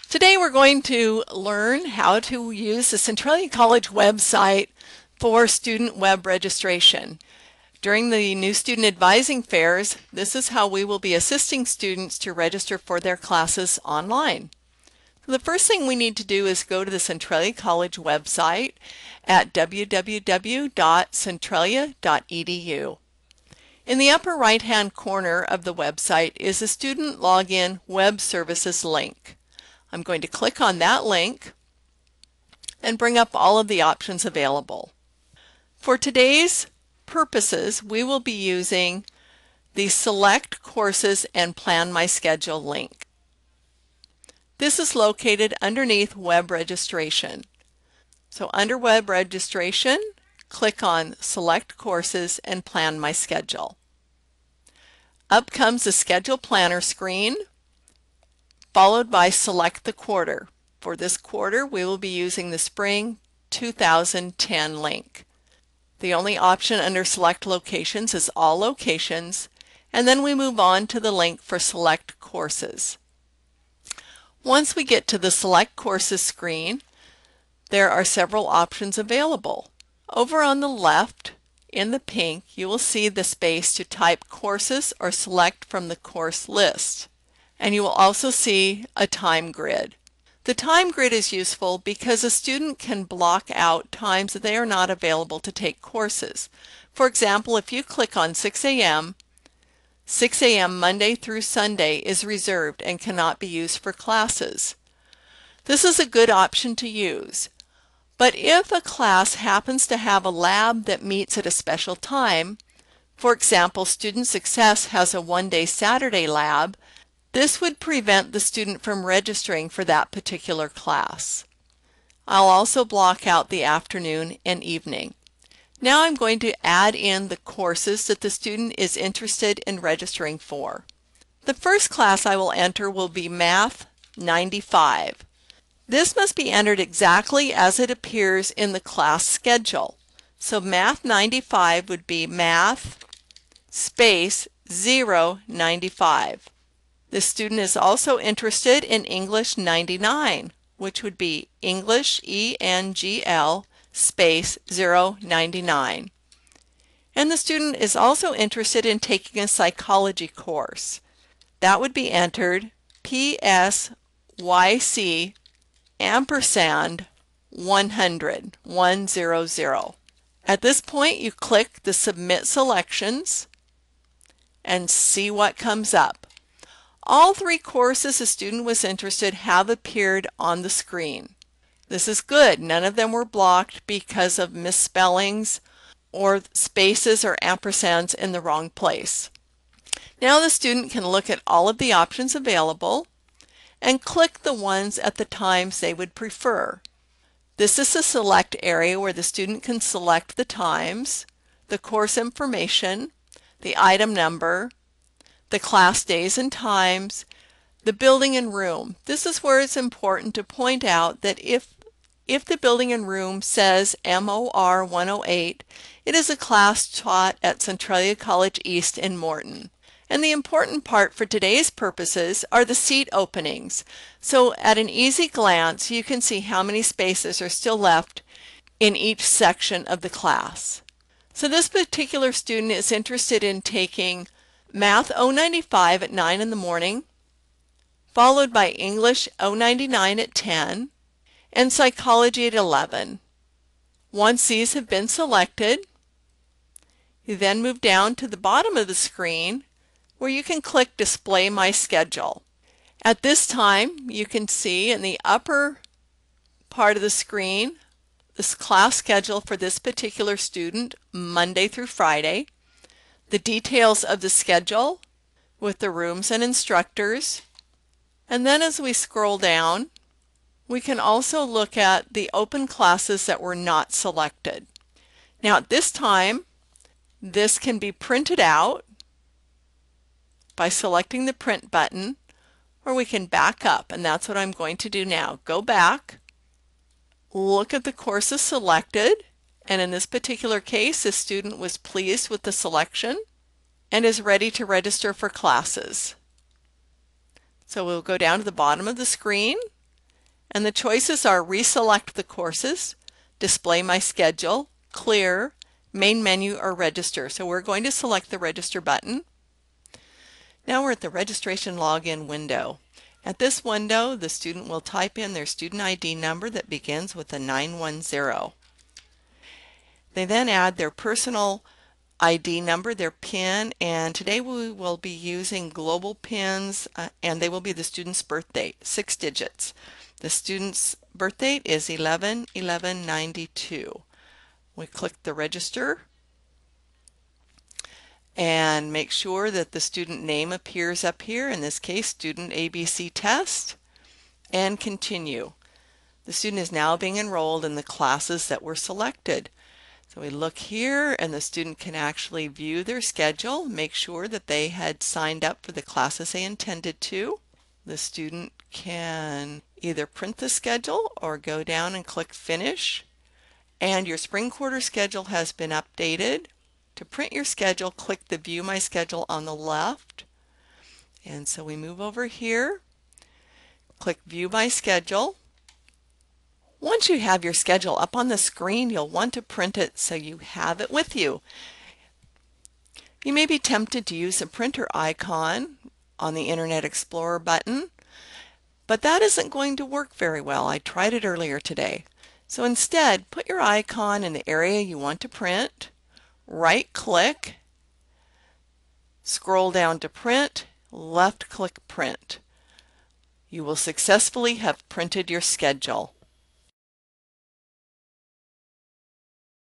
Today we're going to learn how to use the Centralia College website for student web registration. During the new student advising fairs, this is how we will be assisting students to register for their classes online. The first thing we need to do is go to the Centralia College website at www.centralia.edu. In the upper right-hand corner of the website is a student login web services link. I'm going to click on that link and bring up all of the options available. For today's purposes, we will be using the Select Courses and Plan My Schedule link. This is located underneath Web Registration. So under Web Registration, click on Select Courses and Plan My Schedule. Up comes the Schedule Planner screen, followed by Select the Quarter. For this quarter, we will be using the Spring 2010 link. The only option under Select Locations is All Locations, and then we move on to the link for Select Courses. Once we get to the Select Courses screen, there are several options available. Over on the left, in the pink, you will see the space to type courses or select from the course list. And you will also see a time grid. The time grid is useful because a student can block out times that they are not available to take courses. For example, if you click on 6 a.m., 6 a.m. Monday through Sunday is reserved and cannot be used for classes. This is a good option to use. But if a class happens to have a lab that meets at a special time, for example, Student Success has a one-day Saturday lab, this would prevent the student from registering for that particular class. I'll also block out the afternoon and evening. Now I'm going to add in the courses that the student is interested in registering for. The first class I will enter will be Math 95. This must be entered exactly as it appears in the class schedule. So Math 95 would be Math space 095. The student is also interested in English 99, which would be English ENGL space 099. And the student is also interested in taking a psychology course. That would be entered PSYC ampersand 100, 100. At this point, you click the Submit Selections and see what comes up. All three courses a student was interested have appeared on the screen. This is good. None of them were blocked because of misspellings or spaces or ampersands in the wrong place. Now the student can look at all of the options available and click the ones at the times they would prefer. This is the select area where the student can select the times, the course information, the item number, the class days and times, the building and room. This is where it's important to point out that if the building and room says MOR 108, it is a class taught at Centralia College East in Morton. And the important part for today's purposes are the seat openings. So at an easy glance, you can see how many spaces are still left in each section of the class. So this particular student is interested in taking Math 095 at 9 in the morning, followed by English 099 at 10, and Psychology at 11. Once these have been selected, you then move down to the bottom of the screen where you can click Display My Schedule. At this time, you can see in the upper part of the screen this class schedule for this particular student, Monday through Friday, the details of the schedule with the rooms and instructors, and then as we scroll down, we can also look at the open classes that were not selected. Now at this time, this can be printed out by selecting the print button, or we can back up, and that's what I'm going to do now. Go back, look at the courses selected, and in this particular case, the student was pleased with the selection and is ready to register for classes. So we'll go down to the bottom of the screen And the choices are reselect the courses, display my schedule, clear, main menu, or register. So we're going to select the register button. Now we're at the registration login window. At this window, the student will type in their student ID number that begins with a 910. They then add their personal ID number, their PIN, and today we will be using global PINs, and they will be the student's birth date, 6 digits. The student's birth date is 11/11/92. We click the register and make sure that the student name appears up here, in this case student ABC test, and continue. The student is now being enrolled in the classes that were selected. So we look here and the student can actually view their schedule, make sure that they had signed up for the classes they intended to. The student can either print the schedule or go down and click finish. And your spring quarter schedule has been updated. To print your schedule, click the View My Schedule on the left. And so we move over here, click View My Schedule. Once you have your schedule up on the screen, you'll want to print it so you have it with you. You may be tempted to use the printer icon on the Internet Explorer button, but that isn't going to work very well. I tried it earlier today. So instead, put your icon in the area you want to print, right-click, scroll down to print, left-click print. You will successfully have printed your schedule.